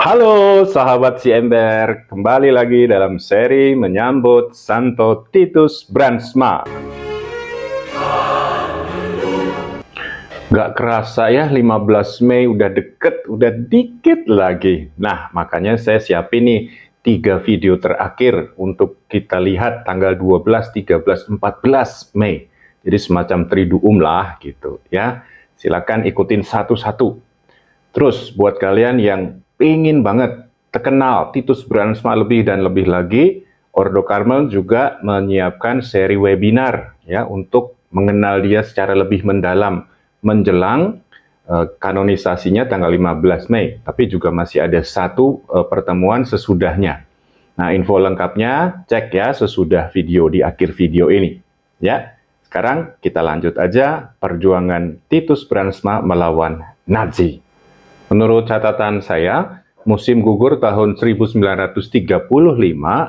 Halo sahabat si Ember, kembali lagi dalam seri menyambut Santo Titus Brandsma. Gak kerasa ya 15 Mei udah deket, udah dikit lagi. Nah makanya saya siapin nih 3 video terakhir untuk kita lihat tanggal 12, 13, 14 Mei. Jadi semacam triduum lah gitu ya. Silakan ikutin satu-satu. Terus buat kalian yang ingin banget terkenal Titus Brandsma lebih dan lebih lagi, Ordo Karmel juga menyiapkan seri webinar ya untuk mengenal dia secara lebih mendalam menjelang kanonisasinya tanggal 15 Mei, tapi juga masih ada satu pertemuan sesudahnya. Nah, info lengkapnya cek ya sesudah video di akhir video ini. Ya, sekarang kita lanjut aja perjuangan Titus Brandsma melawan Nazi. Menurut catatan saya, musim gugur tahun 1935,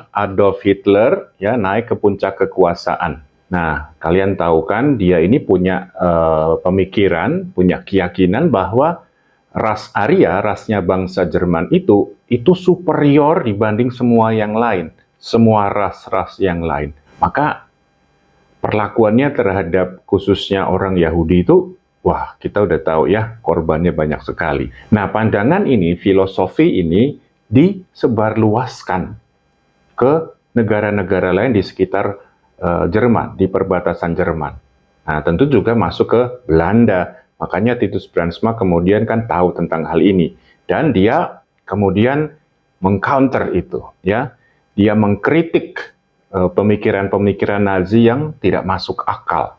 Adolf Hitler ya naik ke puncak kekuasaan. Nah, kalian tahu kan dia ini punya pemikiran, punya keyakinan bahwa ras Arya, rasnya bangsa Jerman itu superior dibanding semua yang lain, semua ras-ras yang lain. Maka perlakuannya terhadap khususnya orang Yahudi itu, wah, kita udah tahu ya, korbannya banyak sekali. Nah, pandangan ini, filosofi ini disebarluaskan ke negara-negara lain di sekitar Jerman, di perbatasan Jerman. Nah, tentu juga masuk ke Belanda. Makanya Titus Brandsma kemudian kan tahu tentang hal ini. Dan dia kemudian mengcounter itu, ya. Dia mengkritik pemikiran-pemikiran Nazi yang tidak masuk akal.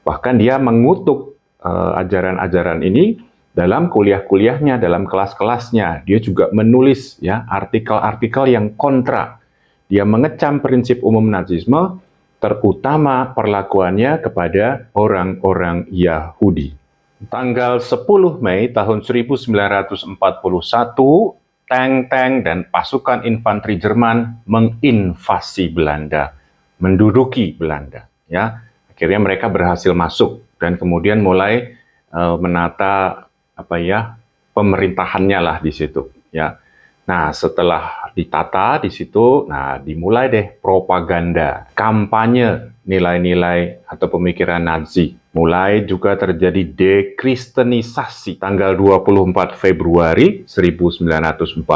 Bahkan dia mengutuk ajaran-ajaran ini dalam kuliah-kuliahnya, dalam kelas-kelasnya. Dia juga menulis ya artikel-artikel yang kontra. Dia mengecam prinsip umum Nazisme, terutama perlakuannya kepada orang-orang Yahudi. Tanggal 10 Mei tahun 1941, tank-tank dan pasukan infanteri Jerman menginvasi Belanda, menduduki Belanda. Ya, akhirnya mereka berhasil masuk dan kemudian mulai menata pemerintahannya lah di situ ya. Nah, setelah ditata di situ, nah dimulai deh propaganda, kampanye nilai-nilai atau pemikiran Nazi. Mulai juga terjadi dekristenisasi tanggal 24 Februari 1941.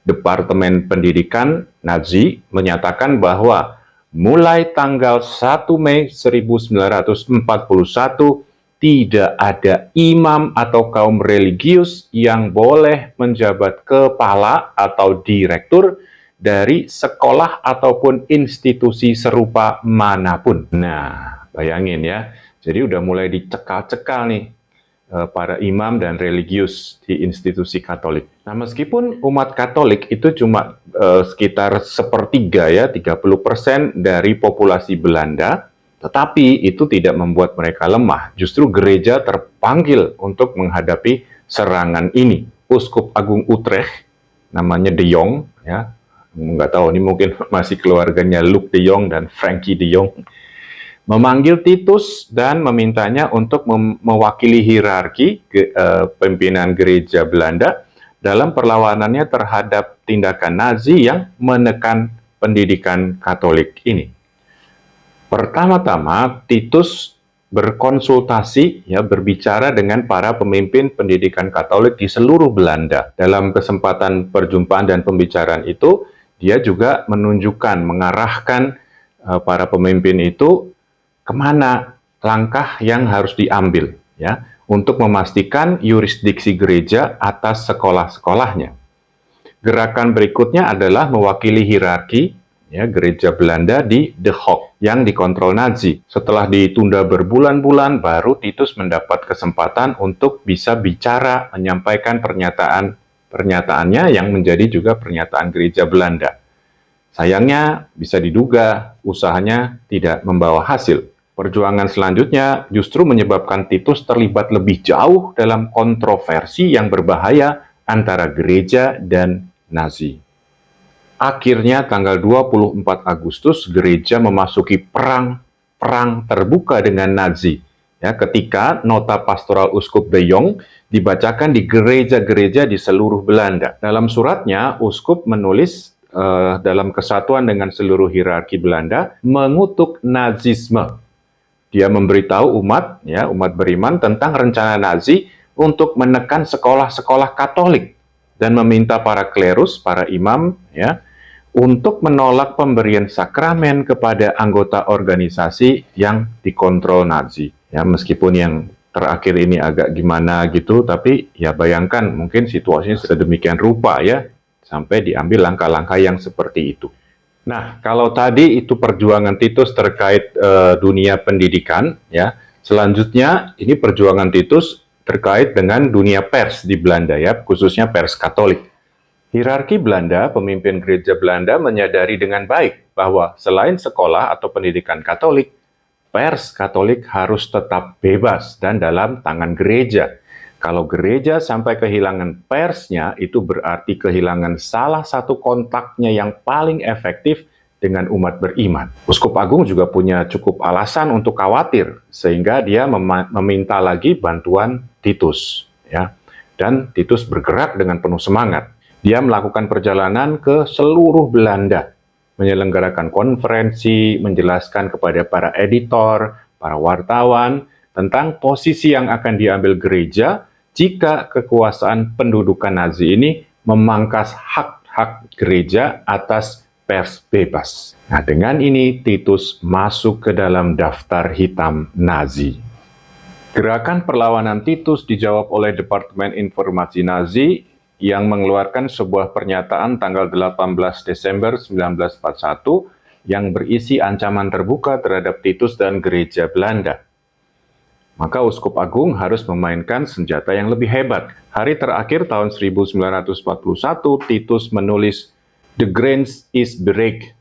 Departemen Pendidikan Nazi menyatakan bahwa mulai tanggal 1 Mei 1941, tidak ada imam atau kaum religius yang boleh menjabat kepala atau direktur dari sekolah ataupun institusi serupa manapun. Nah, bayangin ya, jadi udah mulai dicekal-cekal nih para imam dan religius di institusi Katolik. Nah, meskipun umat Katolik itu cuma sekitar sepertiga ya, 30% dari populasi Belanda, tetapi itu tidak membuat mereka lemah. Justru gereja terpanggil untuk menghadapi serangan ini. Uskup Agung Utrecht, namanya De Jong, ya, nggak tahu ini mungkin masih keluarganya Luc De Jong dan Frankie De Jong, memanggil Titus dan memintanya untuk mewakili hierarki pimpinan gereja Belanda dalam perlawanannya terhadap tindakan Nazi yang menekan pendidikan Katolik ini. Pertama-tama Titus berkonsultasi ya, berbicara dengan para pemimpin pendidikan Katolik di seluruh Belanda. Dalam kesempatan perjumpaan dan pembicaraan itu, dia juga menunjukkan, mengarahkan para pemimpin itu kemana langkah yang harus diambil ya untuk memastikan yurisdiksi gereja atas sekolah-sekolahnya. Gerakan berikutnya adalah mewakili hierarki ya gereja Belanda di The Hague yang dikontrol Nazi. Setelah ditunda berbulan-bulan, baru Titus mendapat kesempatan untuk bisa bicara, menyampaikan pernyataannya yang menjadi juga pernyataan gereja Belanda. Sayangnya bisa diduga usahanya tidak membawa hasil. Perjuangan selanjutnya justru menyebabkan Titus terlibat lebih jauh dalam kontroversi yang berbahaya antara gereja dan Nazi. Akhirnya tanggal 24 Agustus gereja memasuki perang terbuka dengan Nazi. ya, ketika nota pastoral Uskup De Jong dibacakan di gereja-gereja di seluruh Belanda. Dalam suratnya, Uskup menulis dalam kesatuan dengan seluruh hierarki Belanda mengutuk Nazisme. Dia memberitahu umat, ya, umat beriman tentang rencana Nazi untuk menekan sekolah-sekolah Katolik dan meminta para klerus, para imam, ya, untuk menolak pemberian sakramen kepada anggota organisasi yang dikontrol Nazi. Ya, meskipun yang terakhir ini agak gimana gitu, tapi ya bayangkan mungkin situasinya sedemikian rupa ya, sampai diambil langkah-langkah yang seperti itu. Nah, kalau tadi itu perjuangan Titus terkait dunia pendidikan, ya, selanjutnya ini perjuangan Titus terkait dengan dunia pers di Belanda, ya, khususnya pers Katolik. Hierarki Belanda, pemimpin gereja Belanda menyadari dengan baik bahwa selain sekolah atau pendidikan Katolik, pers Katolik harus tetap bebas dan dalam tangan gereja. Kalau gereja sampai kehilangan persnya, itu berarti kehilangan salah satu kontaknya yang paling efektif dengan umat beriman. Uskup Agung juga punya cukup alasan untuk khawatir, sehingga dia meminta lagi bantuan Titus, ya. Dan Titus bergerak dengan penuh semangat. Dia melakukan perjalanan ke seluruh Belanda, menyelenggarakan konferensi, menjelaskan kepada para editor, para wartawan, tentang posisi yang akan diambil gereja jika kekuasaan pendudukan Nazi ini memangkas hak-hak gereja atas pers bebas. Nah, dengan ini Titus masuk ke dalam daftar hitam Nazi. Gerakan perlawanan Titus dijawab oleh Departemen Informasi Nazi yang mengeluarkan sebuah pernyataan tanggal 18 Desember 1941 yang berisi ancaman terbuka terhadap Titus dan gereja Belanda. Maka Uskup Agung harus memainkan senjata yang lebih hebat. Hari terakhir tahun 1941, Titus menulis, "The Grenze is bereikt."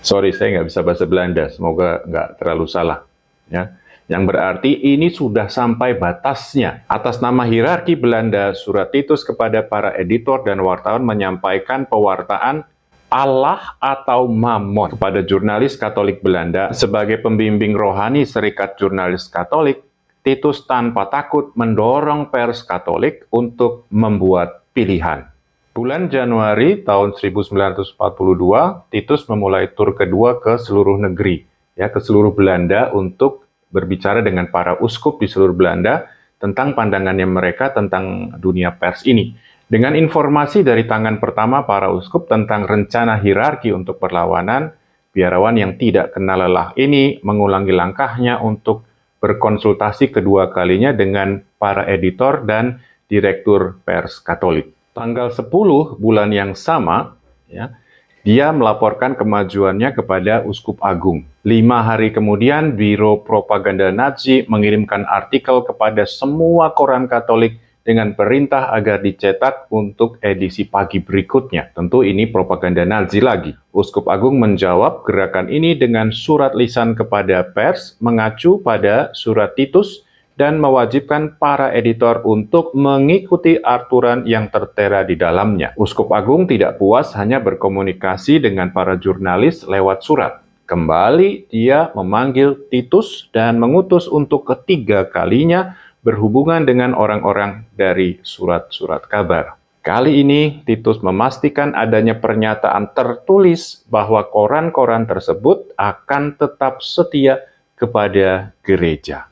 Sorry, saya nggak bisa bahasa Belanda, semoga nggak terlalu salah. Ya. Yang berarti ini sudah sampai batasnya. Atas nama hierarki Belanda, surat Titus kepada para editor dan wartawan menyampaikan pewartaan Allah atau Mammon kepada jurnalis Katolik Belanda. Sebagai pembimbing rohani Serikat Jurnalis Katolik, Titus tanpa takut mendorong pers Katolik untuk membuat pilihan. Bulan Januari tahun 1942, Titus memulai tur kedua ke seluruh negeri, ya, ke seluruh Belanda untuk berbicara dengan para uskup di seluruh Belanda tentang pandangannya mereka tentang dunia pers ini. Dengan informasi dari tangan pertama para uskup tentang rencana hierarki untuk perlawanan, biarawan yang tidak kenal lelah ini mengulangi langkahnya untuk berkonsultasi kedua kalinya dengan para editor dan direktur pers Katolik. Tanggal 10 bulan yang sama, ya, dia melaporkan kemajuannya kepada Uskup Agung. 5 hari kemudian, Biro Propaganda Nazi mengirimkan artikel kepada semua koran Katolik dengan perintah agar dicetak untuk edisi pagi berikutnya. Tentu ini propaganda Nazi lagi. Uskup Agung menjawab gerakan ini dengan surat lisan kepada pers, mengacu pada surat Titus, dan mewajibkan para editor untuk mengikuti aturan yang tertera di dalamnya. Uskup Agung tidak puas hanya berkomunikasi dengan para jurnalis lewat surat. Kembali dia memanggil Titus dan mengutus untuk ketiga kalinya berhubungan dengan orang-orang dari surat-surat kabar. Kali ini Titus memastikan adanya pernyataan tertulis bahwa koran-koran tersebut akan tetap setia kepada gereja.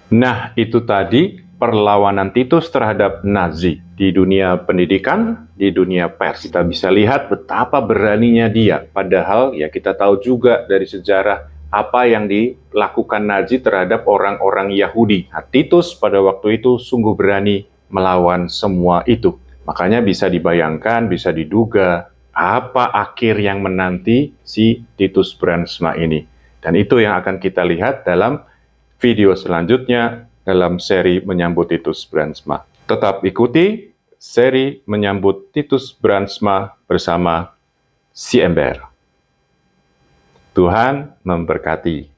Nah, itu tadi perlawanan Titus terhadap Nazi di dunia pendidikan, di dunia pers. Kita bisa lihat betapa beraninya dia. Padahal ya kita tahu juga dari sejarah apa yang dilakukan Nazi terhadap orang-orang Yahudi. Nah, Titus pada waktu itu sungguh berani melawan semua itu. Makanya bisa dibayangkan, bisa diduga apa akhir yang menanti si Titus Brandsma ini. Dan itu yang akan kita lihat dalam video selanjutnya dalam seri menyambut Titus Brandsma. Tetap ikuti seri menyambut Titus Brandsma bersama si Ember. Tuhan memberkati.